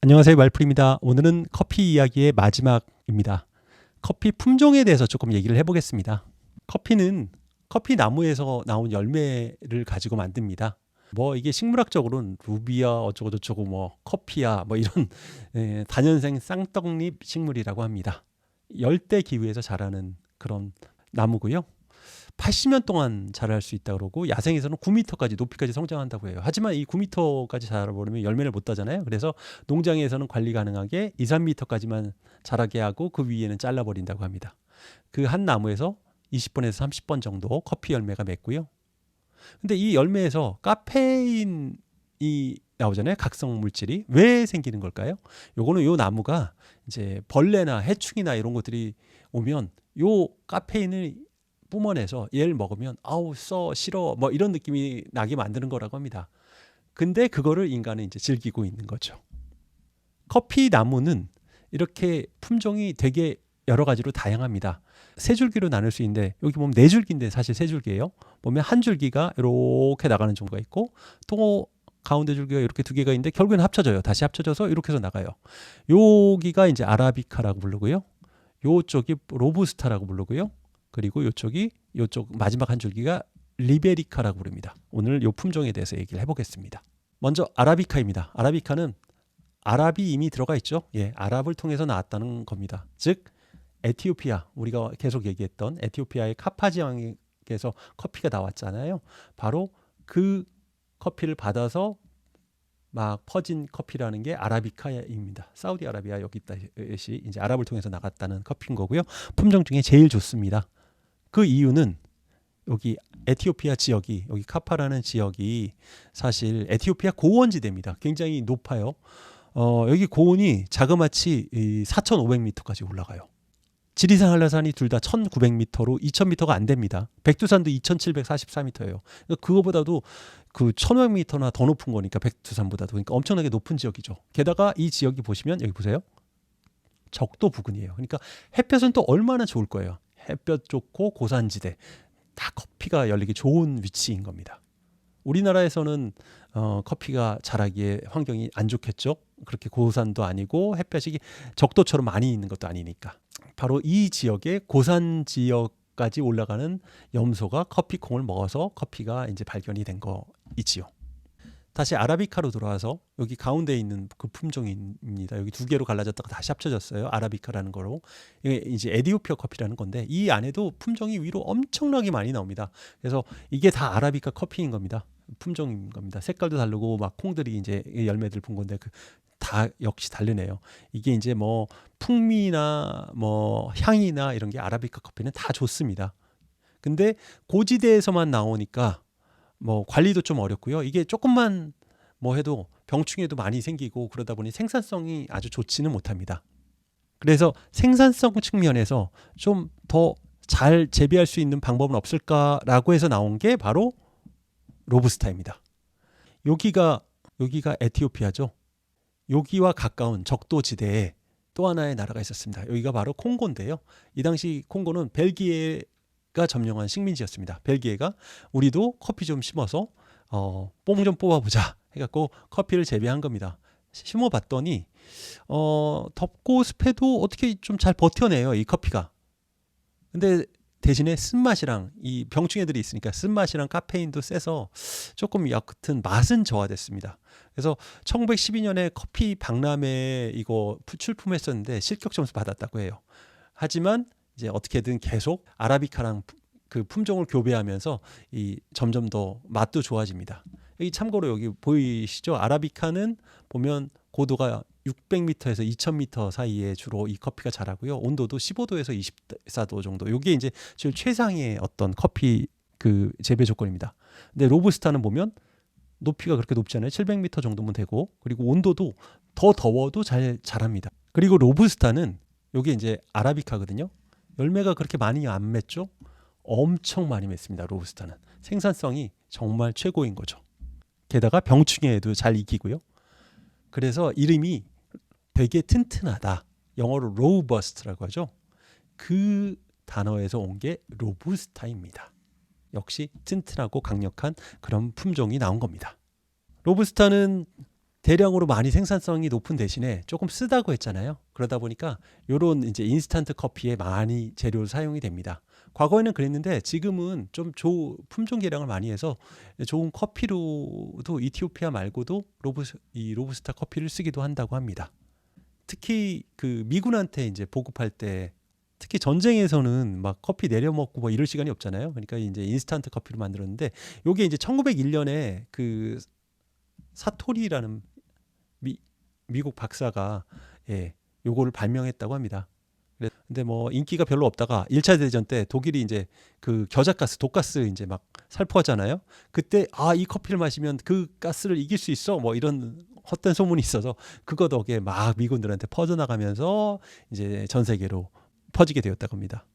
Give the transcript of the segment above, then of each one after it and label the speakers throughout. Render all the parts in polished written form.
Speaker 1: 안녕하세요, 말풀입니다. 오늘은 커피 이야기의 마지막입니다. 커피 품종에 대해서 조금 얘기를 해보겠습니다. 커피는 커피 나무에서 나온 열매를 가지고 만듭니다. 뭐 이게 식물학적으로는 루비아 어쩌고 저쩌고 뭐 커피야 뭐 이런 다년생 쌍떡잎 식물이라고 합니다. 열대 기후에서 자라는 그런 나무고요. 80년 동안 자랄 수 있다고 그러고 야생에서는 9m까지 높이까지 성장한다고 해요. 하지만 이 9m까지 자라버리면 열매를 못 따잖아요. 그래서 농장에서는 관리 가능하게 2, 3m까지만 자라게 하고 그 위에는 잘라버린다고 합니다. 그 한 나무에서 20번에서 30번 정도 커피 열매가 맺고요. 근데 이 열매에서 카페인이 나오잖아요. 각성 물질이 왜 생기는 걸까요? 요거는 요 나무가 이제 벌레나 해충이나 이런 것들이 오면 요 카페인을 뿜어내서 얘를 먹으면 아우 싫어 뭐 이런 느낌이 나게 만드는 거라고 합니다. 근데 그거를 인간은 이제 즐기고 있는 거죠. 커피 나무는 이렇게 품종이 되게 여러 가지로 다양합니다. 세 줄기로 나눌 수 있는데 여기 보면 네 줄기인데 사실 세 줄기예요. 보면 한 줄기가 이렇게 나가는 종류가 있고 또 가운데 줄기가 이렇게 두 개가 있는데 결국에는 합쳐져요. 다시 합쳐져서 이렇게 해서 나가요. 여기가 이제 아라비카라고 부르고요. 요쪽이 로부스타라고 부르고요. 그리고 요쪽 마지막 한 줄기가 리베리카라고 부릅니다. 오늘 요 품종에 대해서 얘기를 해보겠습니다. 먼저 아라비카입니다. 아라비카는 아랍이 이미 들어가 있죠. 예, 아랍을 통해서 나왔다는 겁니다. 즉 에티오피아, 우리가 계속 얘기했던 에티오피아의 카파 지방에서 커피가 나왔잖아요. 바로 그 커피를 받아서 막 퍼진 커피라는 게 아라비카입니다. 사우디아라비아 여기 있다시 이제 아랍을 통해서 나갔다는 커피인 거고요. 품종 중에 제일 좋습니다. 그 이유는 여기 에티오피아 지역이 여기 카파라는 지역이 사실 에티오피아 고원지대입니다. 굉장히 높아요. 여기 고온이 자그마치 4,500m까지 올라가요. 지리산 한라산이 둘 다 1,900m로 2,000m가 안 됩니다. 백두산도 2,744m예요. 그거보다도 그 1,500m나 더 높은 거니까 백두산보다도 그러니까 엄청나게 높은 지역이죠. 게다가 이 지역이 보시면 여기 보세요. 적도 부근이에요. 그러니까 햇볕은 또 얼마나 좋을 거예요. 햇볕 좋고 고산지대 다 커피가 열리기 좋은 위치인 겁니다. 우리나라에서는 커피가 자라기에 환경이 안 좋겠죠. 그렇게 고산도 아니고 햇볕이 적도처럼 많이 있는 것도 아니니까. 바로 이 지역의 고산 지역까지 올라가는 염소가 커피콩을 먹어서 커피가 이제 발견이 된 거이지요. 다시 아라비카로 돌아와서 여기 가운데 있는 그 품종입니다. 여기 두 개로 갈라졌다가 다시 합쳐졌어요. 아라비카라는 거로. 이게 이제 에티오피아 커피라는 건데 이 안에도 품종이 위로 엄청나게 많이 나옵니다. 그래서 이게 다 아라비카 커피인 겁니다. 품종인 겁니다. 색깔도 다르고 막 콩들이 이제 열매들 본 건데 다 역시 다르네요. 이게 이제 뭐 풍미나 뭐 향이나 이런 게 아라비카 커피는 다 좋습니다. 근데 고지대에서만 나오니까 뭐 관리도 좀 어렵고요. 이게 조금만 뭐 해도 병충해도 많이 생기고 그러다 보니 생산성이 아주 좋지는 못합니다. 그래서 생산성 측면에서 좀 더 잘 재배할 수 있는 방법은 없을까라고 해서 나온 게 바로 로부스타입니다. 여기가 에티오피아죠. 여기와 가까운 적도지대에 또 하나의 나라가 있었습니다. 여기가 바로 콩고인데요. 이 당시 콩고는 벨기에가 점령한 식민지였습니다. 벨기에가 우리도 커피 좀 심어서 뽕 좀 뽑아보자 해갖고 커피를 재배한 겁니다. 심어봤더니 덥고 습해도 어떻게 좀 잘 버텨내요, 이 커피가. 근데 대신에 쓴맛이랑 이 병충해들이 있으니까 쓴맛이랑 카페인도 세서 조금 옅은 맛은 저하됐습니다. 그래서 1912년에 커피 박람회 이거 출품했었는데 실격 점수 받았다고 해요. 하지만 이제 어떻게든 계속 아라비카랑 그 품종을 교배하면서 이 점점 더 맛도 좋아집니다. 여기 참고로 여기 보이시죠? 아라비카는 보면 고도가 600m에서 2000m 사이에 주로 이 커피가 자라고요. 온도도 15도에서 24도 정도. 이게 이제 제일 최상의 어떤 커피 그 재배 조건입니다. 근데 로부스타는 보면 높이가 그렇게 높지 않아요. 700m 정도면 되고 그리고 온도도 더 더워도 잘 자랍니다. 그리고 로부스타는 이게 이제 아라비카거든요. 열매가 그렇게 많이 안 맺죠. 엄청 많이 맺습니다. 로부스타는 생산성이 정말 최고인 거죠. 게다가 병충해에도 잘 이기고요. 그래서 이름이 되게 튼튼하다. 영어로 로버스트라고 하죠. 그 단어에서 온 게 로부스타입니다. 역시 튼튼하고 강력한 그런 품종이 나온 겁니다. 로부스타는 대량으로 많이 생산성이 높은 대신에 조금 쓰다고 했잖아요. 그러다 보니까 요런 이제 인스턴트 커피에 많이 재료를 사용이 됩니다. 과거에는 그랬는데 지금은 좀 품종 개량을 많이 해서 좋은 커피로도 이티오피아 말고도 로부스타 커피를 쓰기도 한다고 합니다. 특히 그 미군한테 이제 보급할 때 특히 전쟁에서는 막 커피 내려 먹고 뭐 이럴 시간이 없잖아요. 그러니까 이제 인스턴트 커피로 만들었는데 요게 이제 1901년에 그 사토리라는 미국 박사가 요거를 발명했다고 합니다. 근데 뭐 인기가 별로 없다가 1차 대전 때 독일이 이제 그 겨자가스, 독가스 이제 막 살포하잖아요. 그때 이 커피를 마시면 그 가스를 이길 수 있어. 뭐 이런 헛된 소문이 있어서 그거 덕에 막 미군들한테 퍼져나가면서 이제 전 세계로 퍼지게 되었다고 합니다.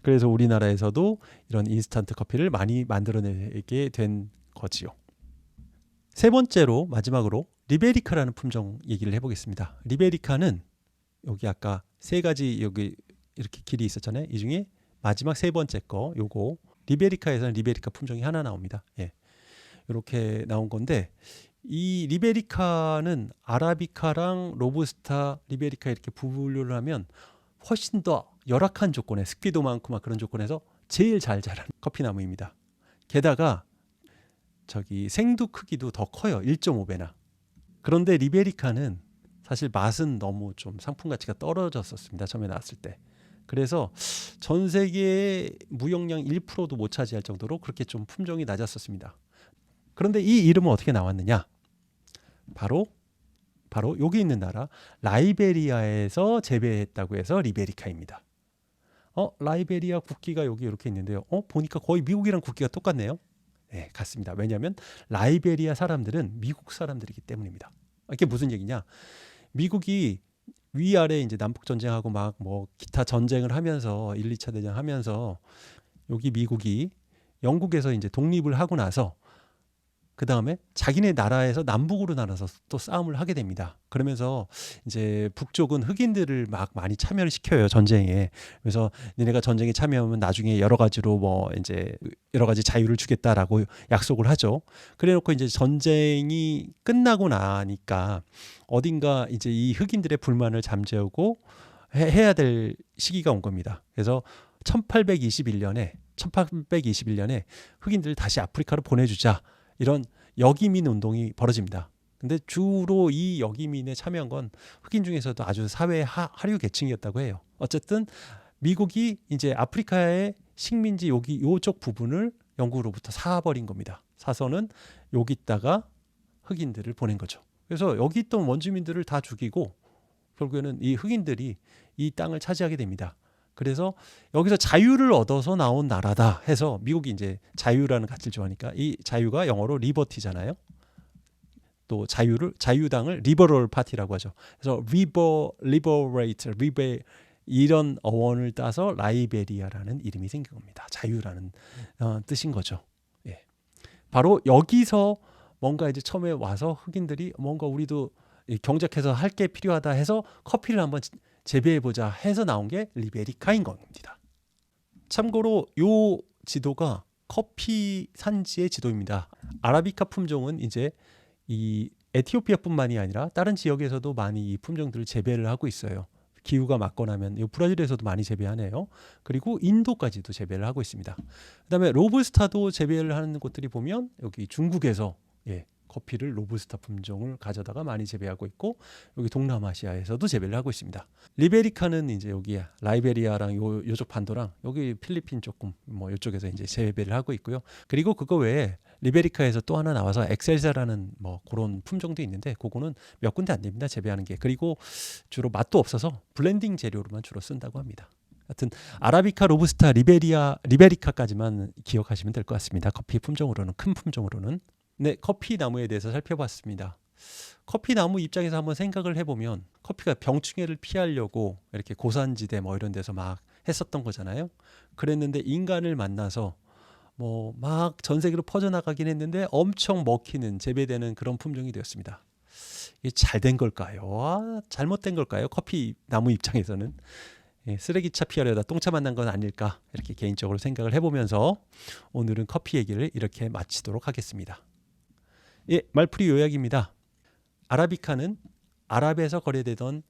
Speaker 1: 그래서 우리나라에서도 이런 인스턴트 커피를 많이 만들어내게 된 거지요. 세 번째로 마지막으로 리베리카라는 품종 얘기를 해보겠습니다. 리베리카는 여기 아까 세 가지 여기 이렇게 길이 있었잖아요. 이 중에 마지막 세 번째 거 요거 리베리카에서는 리베리카 품종이 하나 나옵니다. 이렇게 나온 건데 이 리베리카는 아라비카랑 로부스타, 리베리카 이렇게 분류를 하면 훨씬 더 열악한 조건에 습기도 많고 막 그런 조건에서 제일 잘 자라는 커피나무입니다. 게다가 저기 생두 크기도 더 커요. 1.5배나. 그런데 리베리카는 사실 맛은 너무 좀 상품 가치가 떨어졌었습니다. 처음에 나왔을 때. 그래서 전 세계의 무역량 1%도 못 차지할 정도로 그렇게 좀 품종이 낮았었습니다. 그런데 이 이름은 어떻게 나왔느냐? 바로 여기 있는 나라 라이베리아에서 재배했다고 해서 리베리카입니다. 라이베리아 국기가 여기 이렇게 있는데요. 보니까 거의 미국이랑 국기가 똑같네요. 네, 같습니다. 왜냐하면 라이베리아 사람들은 미국 사람들이기 때문입니다. 이게 무슨 얘기냐? 미국이 위아래 이제 남북 전쟁하고 막 뭐 기타 전쟁을 하면서 1, 2차 대전 하면서 여기 미국이 영국에서 이제 독립을 하고 나서 그 다음에 자기네 나라에서 남북으로 나눠서 또 싸움을 하게 됩니다. 그러면서 이제 북쪽은 흑인들을 막 많이 참여를 시켜요, 전쟁에. 그래서 니네가 전쟁에 참여하면 나중에 여러 가지로 뭐 이제 여러 가지 자유를 주겠다라고 약속을 하죠. 그래놓고 이제 전쟁이 끝나고 나니까 어딘가 이제 이 흑인들의 불만을 잠재우고 해야 될 시기가 온 겁니다. 그래서 1821년에 흑인들을 다시 아프리카로 보내주자. 이런 역이민 운동이 벌어집니다. 근데 주로 이 역이민에 참여한 건 흑인 중에서도 아주 사회 하류 계층이었다고 해요. 어쨌든 미국이 이제 아프리카의 식민지 요쪽 부분을 영국으로부터 사버린 겁니다. 사서는 여기다가 흑인들을 보낸 거죠. 그래서 여기 있던 원주민들을 다 죽이고 결국에는 이 흑인들이 이 땅을 차지하게 됩니다. 그래서 여기서 자유를 얻어서 나온 나라다 해서 미국이 이제 자유라는 가치를 좋아하니까 이 자유가 영어로 리버티잖아요. 또 자유당을 리버럴 파티라고 하죠. 그래서 리버레이터 이런 어원을 따서 라이베리아라는 이름이 생긴 겁니다. 자유라는 뜻인 거죠. 바로 여기서 뭔가 이제 처음에 와서 흑인들이 뭔가 우리도 경작해서 할 게 필요하다 해서 커피를 한번 재배해보자 해서 나온 게 리베리카인 겁니다. 참고로 요 지도가 커피 산지의 지도입니다. 아라비카 품종은 이제 이 에티오피아뿐만이 아니라 다른 지역에서도 많이 이 품종들을 재배를 하고 있어요. 기후가 맞고 나면 브라질에서도 많이 재배하네요. 그리고 인도까지도 재배를 하고 있습니다. 그다음에 로부스타도 재배를 하는 곳들이 보면 여기 중국에서 커피를 로부스타 품종을 가져다가 많이 재배하고 있고 여기 동남아시아에서도 재배를 하고 있습니다. 리베리카는 이제 여기 라이베리아랑 요쪽 반도랑 여기 필리핀 조금 뭐 이쪽에서 이제 재배를 하고 있고요. 그리고 그거 외에 리베리카에서 또 하나 나와서 엑셀사라는 뭐 그런 품종도 있는데 그거는 몇 군데 안 됩니다. 재배하는 게. 그리고 주로 맛도 없어서 블렌딩 재료로만 주로 쓴다고 합니다. 하여튼 아라비카, 로부스타, 리베리카까지만 기억하시면 될 것 같습니다. 커피 품종으로는 큰 품종으로는. 네, 커피 나무에 대해서 살펴봤습니다. 커피 나무 입장에서 한번 생각을 해보면 커피가 병충해를 피하려고 이렇게 고산지대 뭐 이런 데서 막 했었던 거잖아요. 그랬는데 인간을 만나서 뭐 막 전 세계로 퍼져나가긴 했는데 엄청 먹히는 재배되는 그런 품종이 되었습니다. 이게 잘된 걸까요? 잘못된 걸까요? 커피 나무 입장에서는 쓰레기차 피하려다 똥차 만난 건 아닐까 이렇게 개인적으로 생각을 해보면서 오늘은 커피 얘기를 이렇게 마치도록 하겠습니다. 말풀이 요약입니다. 아라비카는 아랍에서 거래되던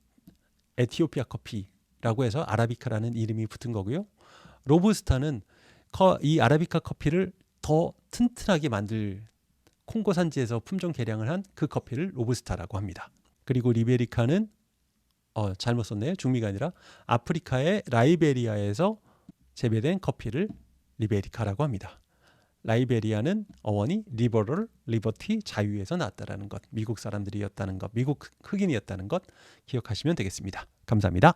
Speaker 1: 에티오피아 커피라고 해서 아라비카라는 이름이 붙은 거고요. 로부스타는 이 아라비카 커피를 더 튼튼하게 만들 콩고 산지에서 품종 개량을 한 그 커피를 로부스타라고 합니다. 그리고 리베리카는 잘못 썼네요. 중미가 아니라 아프리카의 라이베리아에서 재배된 커피를 리베리카라고 합니다. 라이베리아는 어원이 리버럴, 리버티, 자유에서 나왔다라는 것, 미국 사람들이었다는 것, 미국 흑인이었다는 것 기억하시면 되겠습니다. 감사합니다.